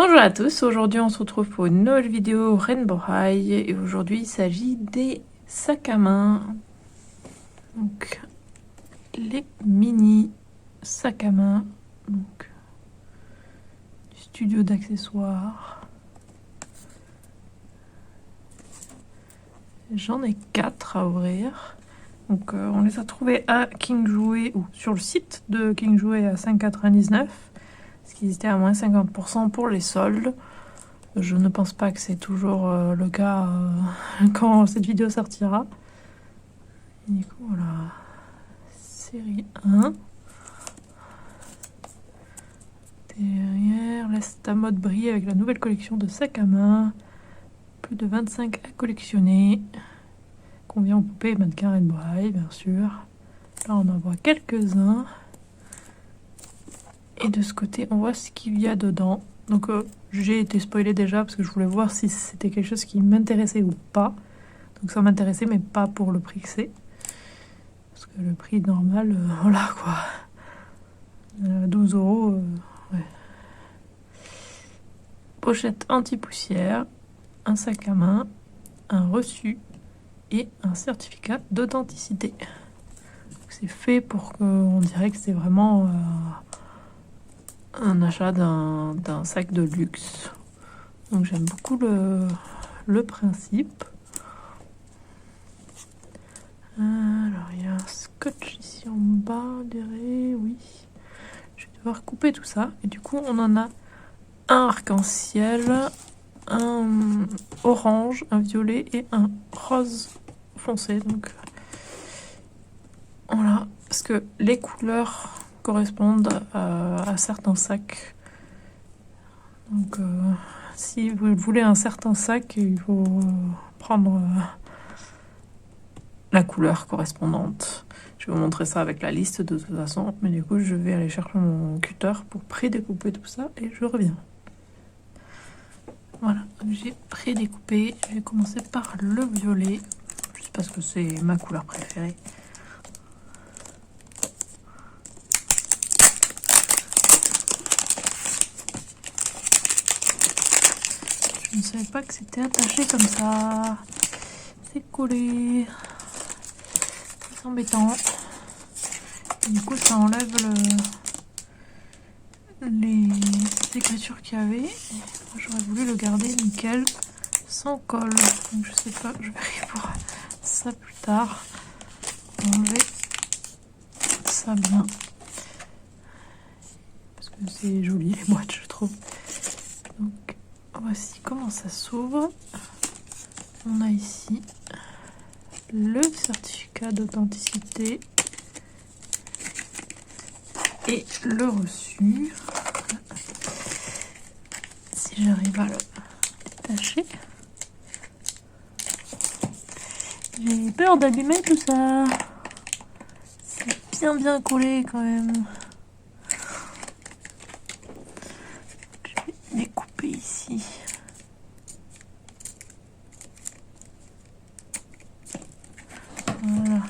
Bonjour à tous, aujourd'hui on se retrouve pour une nouvelle vidéo Rainbow High et aujourd'hui il s'agit des sacs à main. Donc les mini sacs à main donc, du studio d'accessoires. J'en ai 4 à ouvrir. Donc on les a trouvés à King Jouet ou sur le site de King Jouet à 5,99 €. Parce qu'ils étaient à moins 50% pour les soldes. Je ne pense pas que c'est toujours le cas quand cette vidéo sortira. Et du coup, voilà. Série 1. Derrière, laisse ta mode briller avec la nouvelle collection de sacs à main. Plus de 25 à collectionner. Convient aux poupées et mannequins Rainbow High, bien sûr. Là, on en voit quelques-uns. Et de ce côté, on voit ce qu'il y a dedans. Donc, j'ai été spoilée déjà parce que je voulais voir si c'était quelque chose qui m'intéressait ou pas. Donc, ça m'intéressait, mais pas pour le prix que c'est. Parce que le prix normal, voilà quoi. 12 €. Ouais. Pochette anti-poussière, un sac à main, un reçu et un certificat d'authenticité. C'est fait pour qu'on dirait que c'est vraiment un achat d'un sac de luxe. Donc j'aime beaucoup le principe. Alors il y a un scotch ici en bas, derrière, oui. Je vais devoir couper tout ça. Et du coup on en a un arc-en-ciel, un orange, un violet et un rose foncé. Donc voilà, parce que les couleurs correspondent à certains sacs. Donc si vous voulez un certain sac, il faut prendre la couleur correspondante. Je vais vous montrer ça avec la liste de toute façon, mais du coup je vais aller chercher mon cutter pour pré-découper tout ça et je reviens. Voilà, j'ai pré-découpé. Je vais commencer par le violet, juste parce que c'est ma couleur préférée. Je ne savais pas que c'était attaché comme ça. C'est collé. C'est embêtant. Et du coup, ça enlève les écritures qu'il y avait. J'aurais voulu le garder nickel, sans colle. Donc je sais pas, je verrai pour ça plus tard. Enlever ça bien. Parce que c'est joli les boîtes, je trouve. Donc voici comment ça s'ouvre. On a ici le certificat d'authenticité et le reçu. Si j'arrive à le détacher. J'ai peur d'abîmer tout ça. C'est bien collé quand même. Je vais découper ici. Voilà.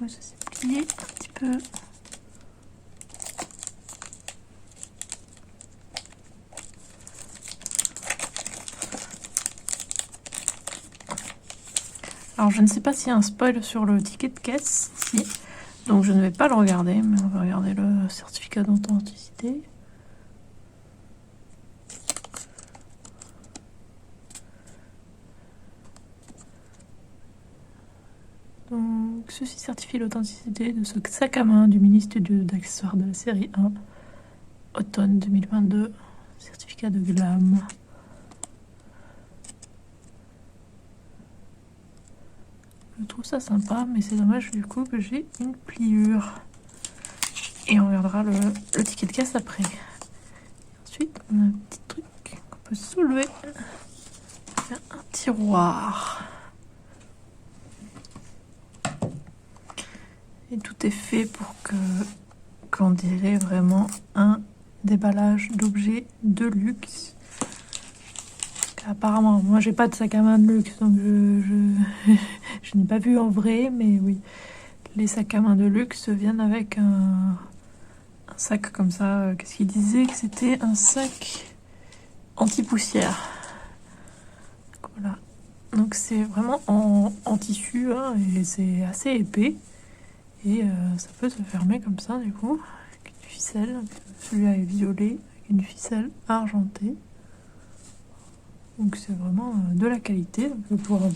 Ouais, ça s'est plié un petit peu. Alors je ne sais pas s'il y a un spoil sur le ticket de caisse, si. Donc je ne vais pas le regarder, mais on va regarder le certificat d'authenticité. Donc ceci certifie l'authenticité de ce sac à main du mini studio d'accessoires de la série 1, automne 2022, certificat de glam. Je trouve ça sympa, mais c'est dommage du coup que j'ai une pliure. Et on regardera le ticket de caisse après. Ensuite, on a un petit truc qu'on peut soulever. Faire un tiroir. Et tout est fait pour qu'on dirait vraiment un déballage d'objets de luxe. Apparemment, moi j'ai pas de sac à main de luxe, donc je n'ai pas vu en vrai, mais oui, les sacs à main de luxe viennent avec sac comme ça. Qu'est-ce qu'il disait? Que c'était un sac anti-poussière. Voilà. Donc c'est vraiment en tissu hein, et c'est assez épais. Et ça peut se fermer comme ça du coup, avec une ficelle. Celui-là est violet, avec une ficelle argentée. Donc c'est vraiment de la qualité. Je vais pouvoir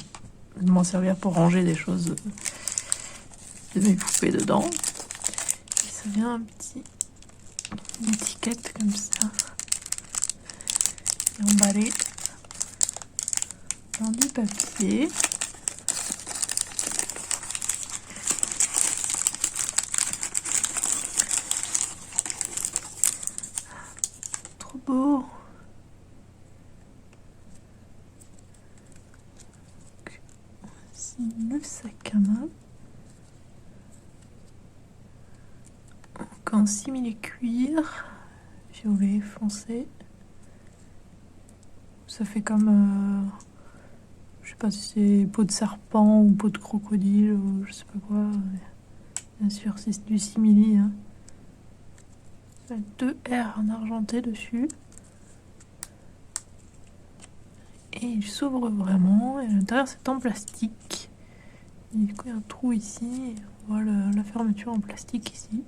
m'en servir pour ranger des choses de mes poupées dedans. Et ça vient une étiquette comme ça, emballée dans du papier. Trop beau. Voici le sac à main. Donc en simili cuir, violet foncé. Ça fait comme, je sais pas si c'est peau de serpent ou peau de crocodile ou je sais pas quoi. Bien sûr, c'est du simili. Hein. Il y a 2 R en argenté dessus. Et il s'ouvre vraiment. Et à l'intérieur, c'est en plastique. Et du coup, il y a un trou ici. On voit la fermeture en plastique ici.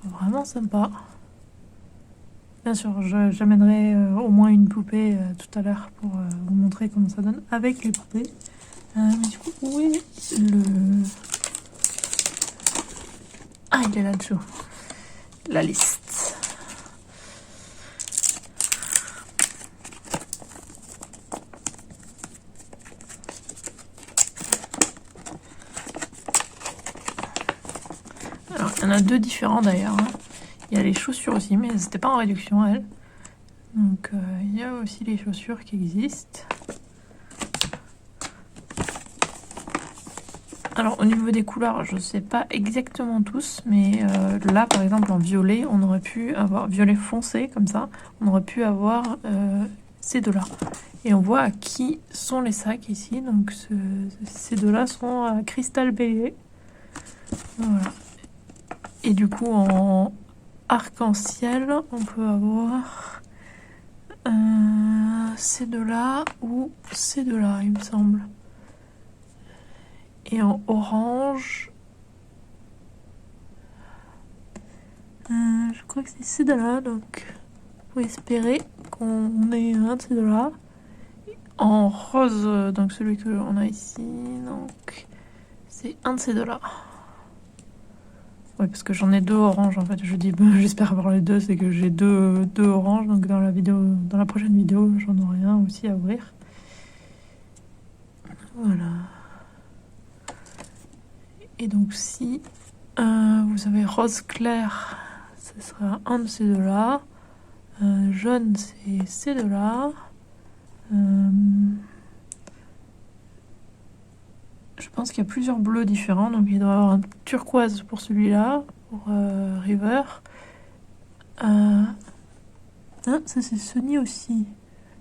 Vraiment sympa. Bien sûr, j'amènerai au moins une poupée tout à l'heure pour vous montrer comment ça donne avec les poupées. Mais du coup, où est le... Ah, il est là-dessous. La liste. Alors, il y en a 2 différents d'ailleurs. Hein. Il y a les chaussures aussi, mais elles n'étaient pas en réduction, elles. Donc, il y a aussi les chaussures qui existent. Alors, au niveau des couleurs, je ne sais pas exactement tous, mais là, par exemple, en violet, on aurait pu avoir violet foncé, comme ça, on aurait pu avoir ces 2-là. Et on voit à qui sont les sacs ici. Donc, ces 2-là sont à cristal bélier. Voilà. Et du coup, en arc-en-ciel, on peut avoir ces 2-là ou ces 2-là, il me semble. Et en orange, je crois que c'est ces 2-là, donc vous pouvez espérer qu'on ait un de ces 2-là. En rose, donc celui que l'on a ici, donc c'est un de ces 2-là. Ouais, parce que j'en ai 2 oranges en fait. Je dis, j'espère avoir les 2, c'est que j'ai 2 oranges. Donc dans la prochaine vidéo, j'en aurai un aussi à ouvrir. Voilà. Et donc si vous avez rose clair, ce sera un de ces 2-là. Jaune, c'est ces 2-là. Je pense qu'il y a plusieurs bleus différents, donc il doit y avoir un turquoise pour celui-là, pour River. Ah, ça c'est Sunny aussi.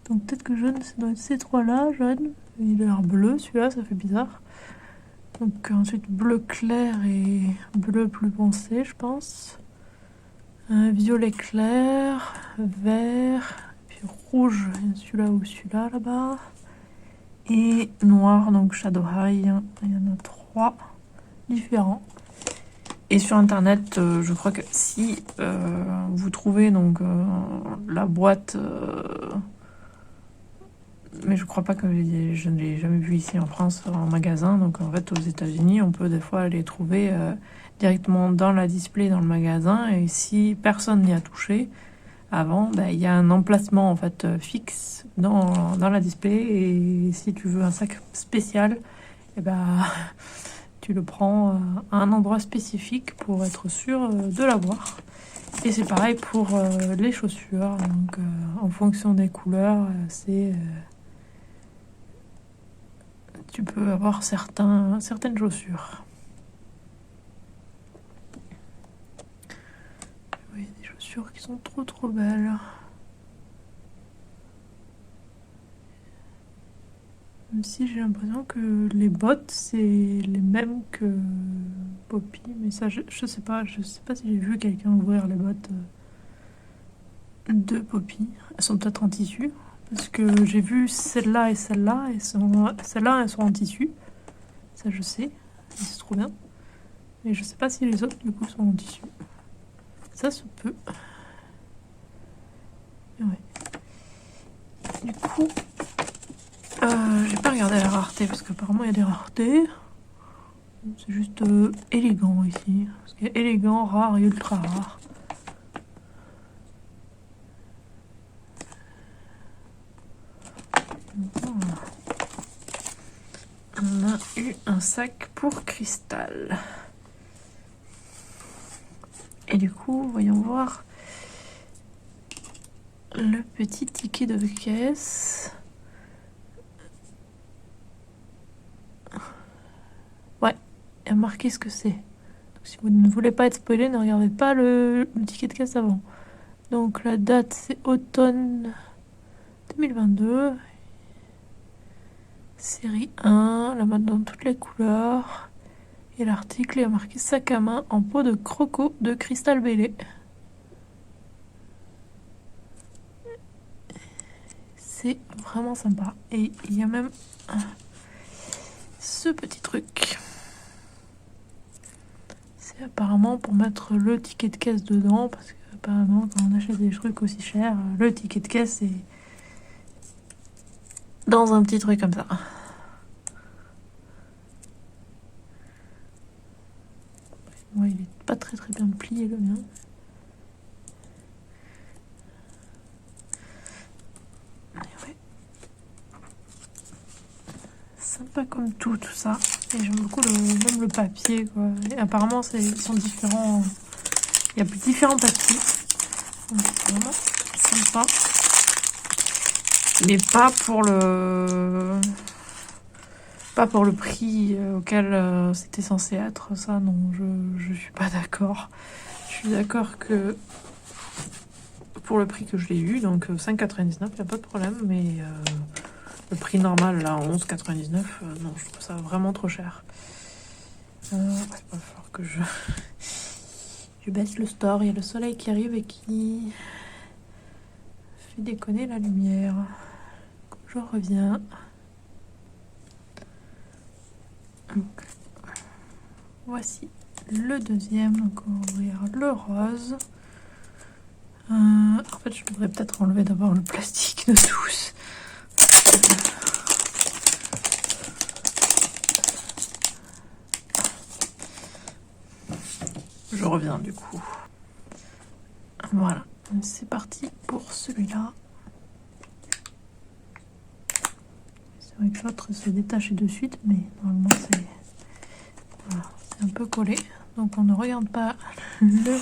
Donc peut-être que jaune, ça doit être ces 3-là, jaune. Il a l'air bleu, celui-là, ça fait bizarre. Donc ensuite bleu clair et bleu plus foncé, je pense. Violet clair, vert, puis rouge, celui-là ou celui-là là-bas. Et noir, donc Shadow High, il y en a 3 différents. Et sur internet, je crois que si vous trouvez donc la boîte, mais je crois pas que je ne l'ai jamais vu ici en France en magasin. Donc en fait aux États-Unis, on peut des fois les trouver directement dans la display dans le magasin. Et si personne n'y a touché avant, il y a un emplacement en fait fixe dans la display. Et si tu veux un sac spécial, et tu le prends à un endroit spécifique pour être sûr de l'avoir. Et c'est pareil pour les chaussures. Donc en fonction des couleurs, tu peux avoir certaines chaussures. Oui, des chaussures qui sont trop belles. si j'ai l'impression que les bottes c'est les mêmes que Poppy, mais ça je sais pas si j'ai vu quelqu'un ouvrir les bottes de Poppy. Elles sont peut-être en tissu, parce que j'ai vu celle-là et celle-là, et celle-là elles sont en tissu, ça je sais, et c'est trop bien, mais je sais pas si les autres du coup sont en tissu. Ça se peut. Ouais. Du coup, j'ai pas regardé la rareté parce qu'apparemment il y a des raretés. C'est juste élégant ici. Parce qu'il y a élégant, rare et ultra rare. Voilà. On a eu un sac pour cristal. Et du coup, voyons voir le petit ticket de caisse. Ouais, il y a marqué ce que c'est. Donc, si vous ne voulez pas être spoilé, ne regardez pas le ticket de caisse avant. Donc la date c'est automne 2022. Série 1, la mode dans toutes les couleurs. Et l'article est marqué sac à main en peau de croco de cristal Bélé. C'est vraiment sympa. Et il y a même ce petit truc. C'est apparemment pour mettre le ticket de caisse dedans, parce que apparemment quand on achète des trucs aussi chers, le ticket de caisse est dans un petit truc comme ça. Ouais, il est pas très bien plié le mien. Ouais. Sympa comme tout ça. Et j'aime beaucoup même le papier, quoi. Et apparemment ils sont différents. Il y a différents papiers. Donc c'est vraiment sympa. Mais pas pour le prix auquel c'était censé être. Ça, non, je suis pas d'accord. Je suis d'accord que pour le prix que je l'ai eu, donc 5,99, il n'y a pas de problème, mais le prix normal, là, 11,99, non, je trouve ça vraiment trop cher. Il va falloir que je baisse le store. Il y a le soleil qui arrive et qui fait déconner la lumière. Je reviens. Donc, voici le deuxième. Donc, on va ouvrir le rose. En fait, je devrais peut-être enlever d'abord le plastique de tous. Je reviens du coup. Voilà, c'est parti pour celui-là. C'est vrai que l'autre se détachait de suite, mais normalement c'est un peu collé. Donc on ne regarde pas le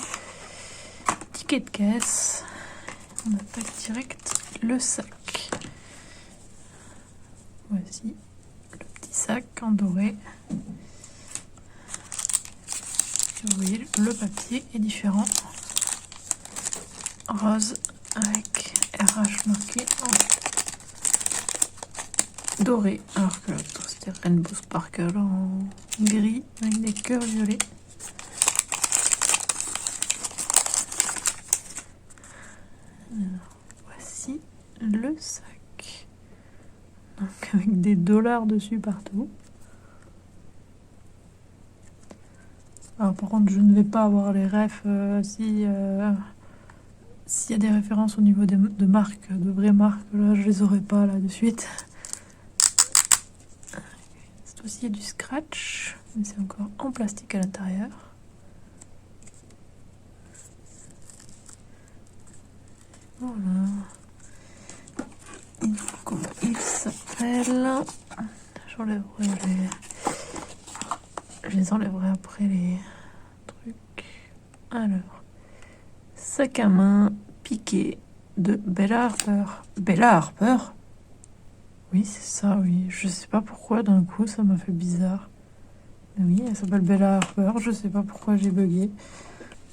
ticket de caisse. On attaque direct le sac. Voici le petit sac en doré. Vous voyez, le papier est différent. Rose avec RH marqué en doré, alors que l'autre c'était Rainbow Sparkle en gris avec des cœurs violets. Alors, voici le sac. Donc avec des dollars dessus partout. Alors par contre, je ne vais pas avoir les refs s'il y a des références au niveau de marques, de vraies marques, là je les aurai pas là de suite. C'est aussi du scratch, mais c'est encore en plastique à l'intérieur. Voilà. Comment il s'appelle? J'enlèverai je les enlèverai après les trucs. Alors, sac à main piqué de Bella Harper. Bella Harper? Oui, c'est ça, oui. Je sais pas pourquoi d'un coup ça m'a fait bizarre. Mais oui, elle s'appelle Bella Harper. Je sais pas pourquoi j'ai bugué.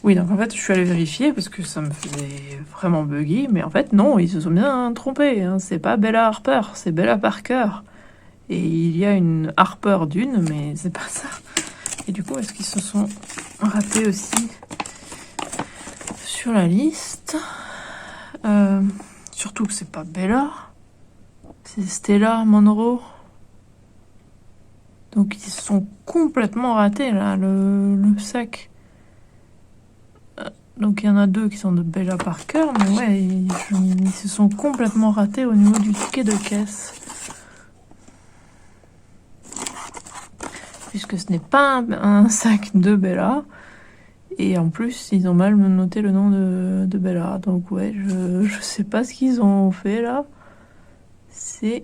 Oui, donc en fait, je suis allée vérifier parce que ça me faisait vraiment bugger. Mais en fait, non, ils se sont bien trompés. Hein. C'est pas Bella Harper, c'est Bella Parker. Et il y a une Harper d'une, mais c'est pas ça. Et du coup, est-ce qu'ils se sont ratés aussi sur la liste? Surtout que c'est pas Bella, c'est Stella Monroe. Donc ils se sont complètement ratés là, le sac. Donc il y en a 2 qui sont de Bella Parker, mais ouais, ils se sont complètement ratés au niveau du ticket de caisse. Puisque ce n'est pas un sac de Bella. Et en plus, ils ont mal noté le nom de Bella. Donc ouais, je sais pas ce qu'ils ont fait là. C'est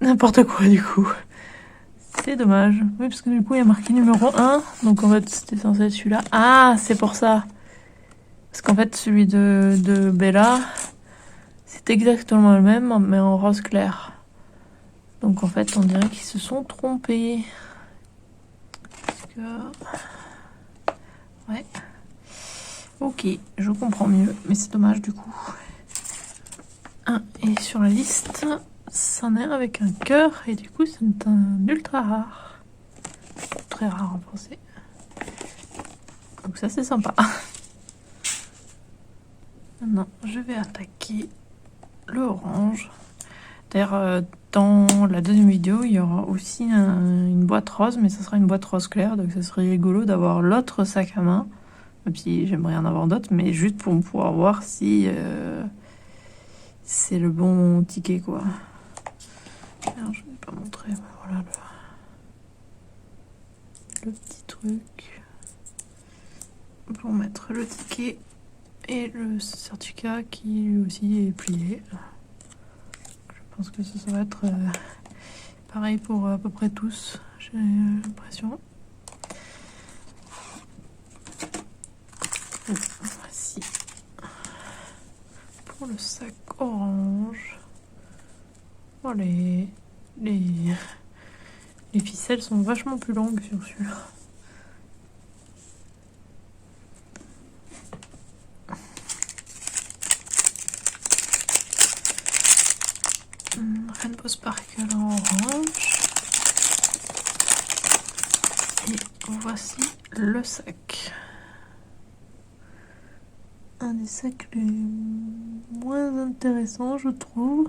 n'importe quoi du coup. C'est dommage. Oui, parce que du coup, il y a marqué numéro 1. Donc en fait, c'était censé être celui-là. Ah, c'est pour ça. Parce qu'en fait, celui de Bella, c'est exactement le même, mais en rose clair. Donc en fait, on dirait qu'ils se sont trompés. Parce que... Ouais. Ok, je comprends mieux. Mais c'est dommage du coup. Et sur la liste, c'en est un avec un cœur. Et du coup, c'est un ultra rare. Très rare en français. Donc ça, c'est sympa. Maintenant, je vais attaquer le orange. D'ailleurs, dans la deuxième vidéo, il y aura aussi une boîte rose, mais ça sera une boîte rose claire, donc ça serait rigolo d'avoir l'autre sac à main, même si j'aimerais en avoir d'autres, mais juste pour pouvoir voir si c'est le bon ticket, quoi. Alors, je ne vais pas montrer, mais voilà le petit truc pour mettre le ticket et le certificat qui lui aussi est plié. Je pense que ça va être pareil pour à peu près tous, j'ai l'impression. Voici pour le sac orange. Oh, les ficelles sont vachement plus longues sur celui-là. Rainbow Sparkle en orange. Et voici le sac. Un des sacs les moins intéressants, je trouve.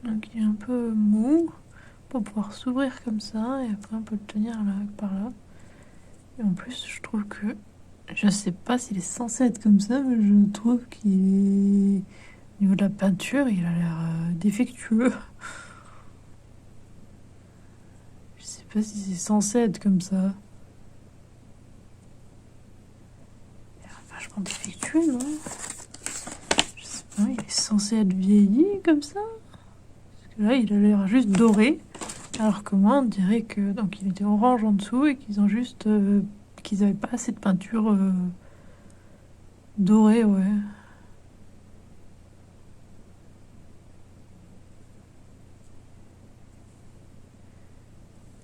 Donc il est un peu mou pour pouvoir s'ouvrir comme ça et après on peut le tenir là par là. Et en plus je trouve que je sais pas s'il est censé être comme ça, mais je trouve qu'il est... Au niveau de la peinture, il a l'air défectueux. Je sais pas si c'est censé être comme ça. Il a l'air vachement défectueux, non? Je sais pas, il est censé être vieilli comme ça? Parce que là, il a l'air juste doré. Alors que moi, on dirait que... Donc il était orange en dessous et qu'ils ont juste... qu'ils avaient pas assez de peinture dorée, ouais.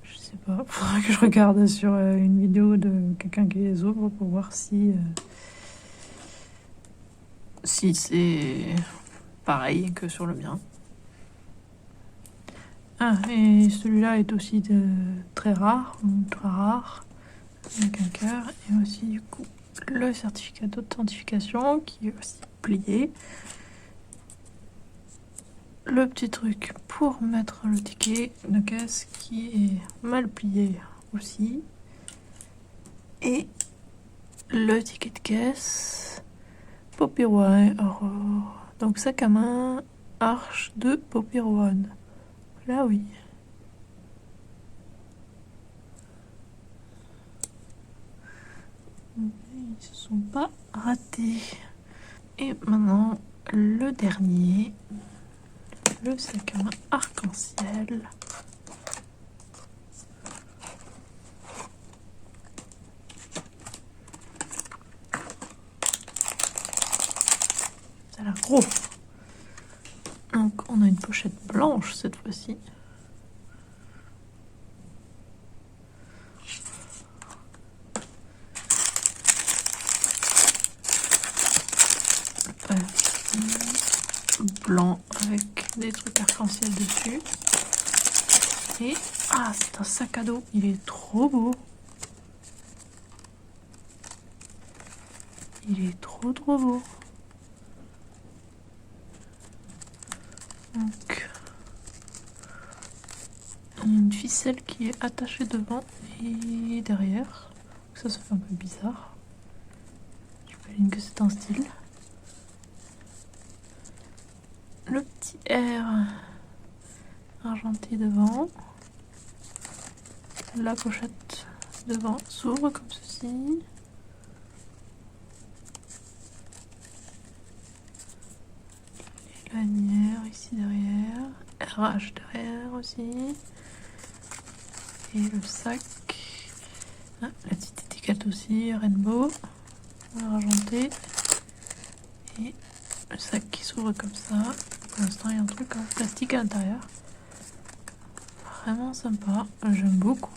Je sais pas, faudrait que je regarde sur une vidéo de quelqu'un qui les ouvre pour voir si c'est pareil que sur le mien. Ah, et celui-là est aussi très rare, ultra rare, avec un cœur, et aussi du coup le certificat d'authentification qui est aussi plié. Le petit truc pour mettre le ticket de caisse qui est mal plié aussi. Et le ticket de caisse Poppy One. Donc sac à main Arche de Poppy One. Là oui. Ils se sont pas ratés. Et maintenant le dernier. Le sac à main arc-en-ciel. Ça a l'air gros. Donc on a une pochette blanche cette fois-ci. blanc avec des trucs arc-en-ciel dessus. Et c'est un sac à dos, il est trop beau. Il est trop beau. Donc, il y a une ficelle qui est attachée devant et derrière. Ça fait un peu bizarre. J'imagine que c'est un style. Le petit R argenté devant. La pochette devant s'ouvre comme ceci. Les lanières ici derrière. RH derrière aussi. Et le sac. La petite étiquette aussi, Rainbow. Argenté. Et le sac qui s'ouvre comme ça. Pour l'instant, il y a un truc en plastique à l'intérieur. Vraiment sympa. J'aime beaucoup.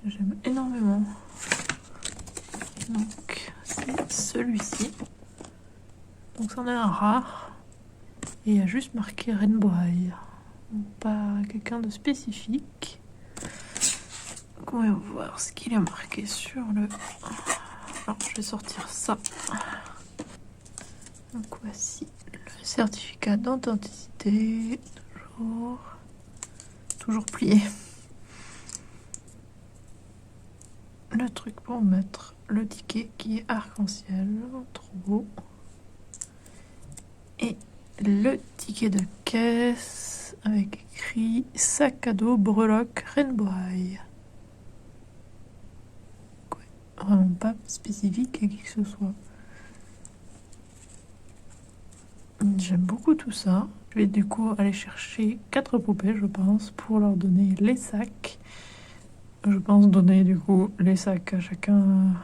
J'aime énormément. Donc, c'est celui-ci. Donc, c'en est un rare. Et il y a juste marqué Rainbow High. Pas quelqu'un de spécifique. Donc, on va voir ce qu'il est marqué sur le... Alors, je vais sortir ça. Donc, voici le certificat d'authenticité. Toujours plié. Le truc pour mettre le ticket qui est arc-en-ciel, trop beau. Et le ticket de caisse avec écrit sac à dos breloque Rainbow High. Ouais, vraiment pas spécifique à qui que ce soit. J'aime beaucoup tout ça. Je vais du coup aller chercher 4 poupées, je pense, pour leur donner les sacs. Je pense donner du coup les sacs à chacun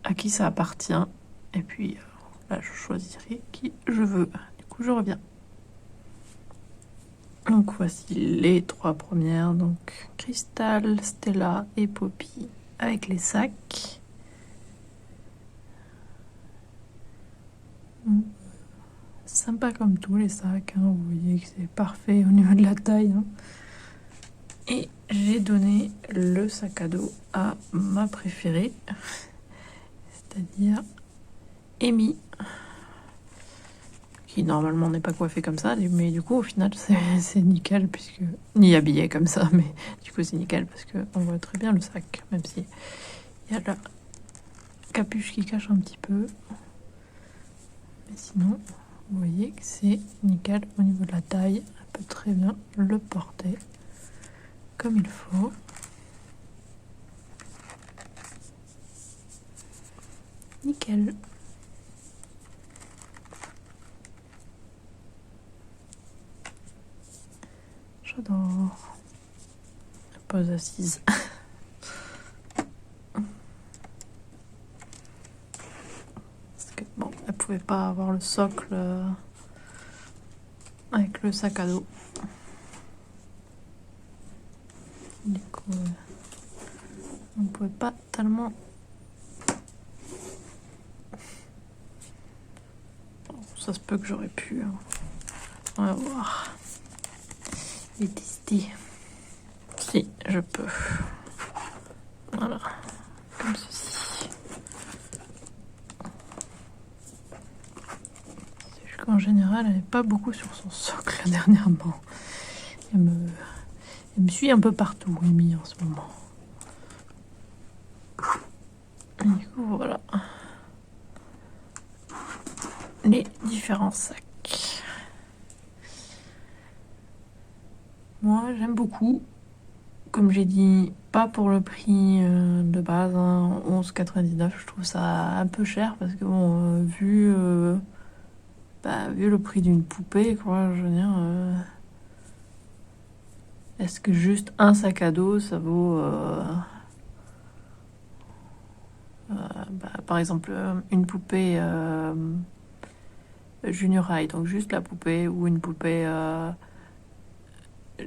à qui ça appartient. Et puis là, je choisirai qui je veux. Du coup, je reviens. Donc voici les 3 premières. Donc Crystal, Stella et Poppy avec les sacs. Sympa comme tous les sacs. Vous voyez que c'est parfait au niveau de la taille. Et j'ai donné le sac à dos à ma préférée, c'est-à-dire Amy, qui normalement n'est pas coiffée comme ça, mais du coup au final c'est nickel, puisque ni habillée comme ça, mais du coup c'est nickel parce qu'on voit très bien le sac, même si il y a la capuche qui cache un petit peu. Mais sinon, vous voyez que c'est nickel au niveau de la taille, elle peut très bien le porter comme il faut. Nickel. J'adore. La pose assise. Parce que bon, elle pouvait pas avoir le socle avec le sac à dos. Du coup, on ne pouvait pas tellement. Bon, ça se peut que j'aurais pu. On va voir. Et tester. Si, je peux. Voilà. Comme ceci. C'est juste qu'en général, elle n'est pas beaucoup sur son socle dernièrement. Elle me suit un peu partout, Amy, en ce moment. Et du coup, voilà. Les différents sacs. Moi, j'aime beaucoup. Comme j'ai dit, pas pour le prix de base, 11,99. Je trouve ça un peu cher parce que bon, vu le prix d'une poupée, quoi, je veux dire, est-ce que juste un sac à dos, ça vaut, par exemple, une poupée Junior High, donc juste la poupée, ou une poupée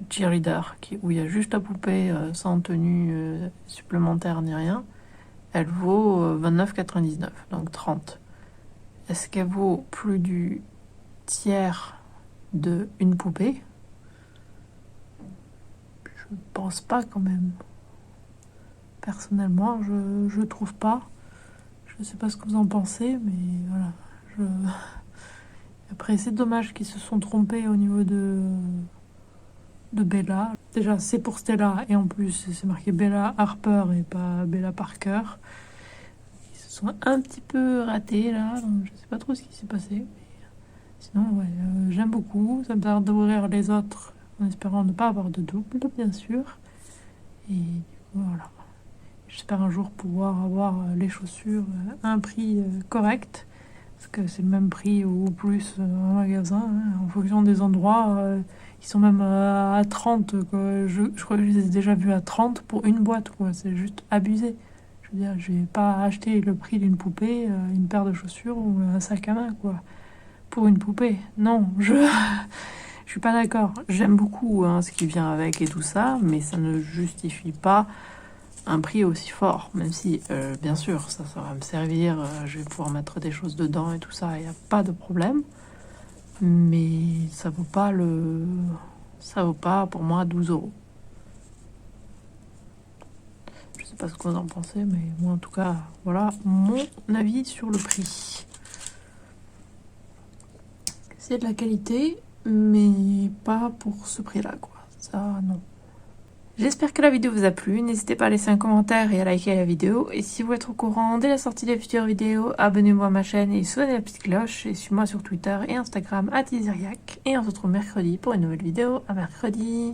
cheerleader, où il y a juste la poupée sans tenue supplémentaire ni rien, elle vaut 29,99, donc 30. Est-ce qu'elle vaut plus du tiers de une poupée? Je pense pas quand même. Personnellement, je trouve pas. Je sais pas ce que vous en pensez, mais voilà. Après, c'est dommage qu'ils se sont trompés au niveau de Bella. Déjà, c'est pour Stella, et en plus, c'est marqué Bella Harper et pas Bella Parker. Ils se sont un petit peu ratés là, donc je sais pas trop ce qui s'est passé. Mais sinon, ouais, j'aime beaucoup. Ça me permet d'ouvrir les autres en espérant ne pas avoir de double, bien sûr. Et du coup, voilà. J'espère un jour pouvoir avoir les chaussures à un prix correct. Parce que c'est le même prix ou plus en magasin, hein, en fonction des endroits. Ils sont même à 30, quoi. Je crois que je les ai déjà vus à 30 pour une boîte, quoi. C'est juste abusé. Je veux dire, je vais pas acheter le prix d'une poupée, une paire de chaussures ou un sac à main, quoi. Pour une poupée. Non, je suis pas d'accord. J'aime beaucoup hein, ce qui vient avec et tout ça, mais ça ne justifie pas un prix aussi fort, même si bien sûr ça va me servir, je vais pouvoir mettre des choses dedans et tout ça, il n'y a pas de problème, mais ça vaut pas pour moi 12 €. Je sais pas ce que vous en pensez, mais moi en tout cas voilà mon avis sur le prix. C'est de la qualité, mais pas pour ce prix là quoi, ça non. J'espère que la vidéo vous a plu, n'hésitez pas à laisser un commentaire et à liker la vidéo. Et si vous voulez être au courant dès la sortie des futures vidéos, abonnez-vous à ma chaîne et sonnez la petite cloche. Et suivez-moi sur Twitter et Instagram @isiriac. Et on se retrouve mercredi pour une nouvelle vidéo. À mercredi.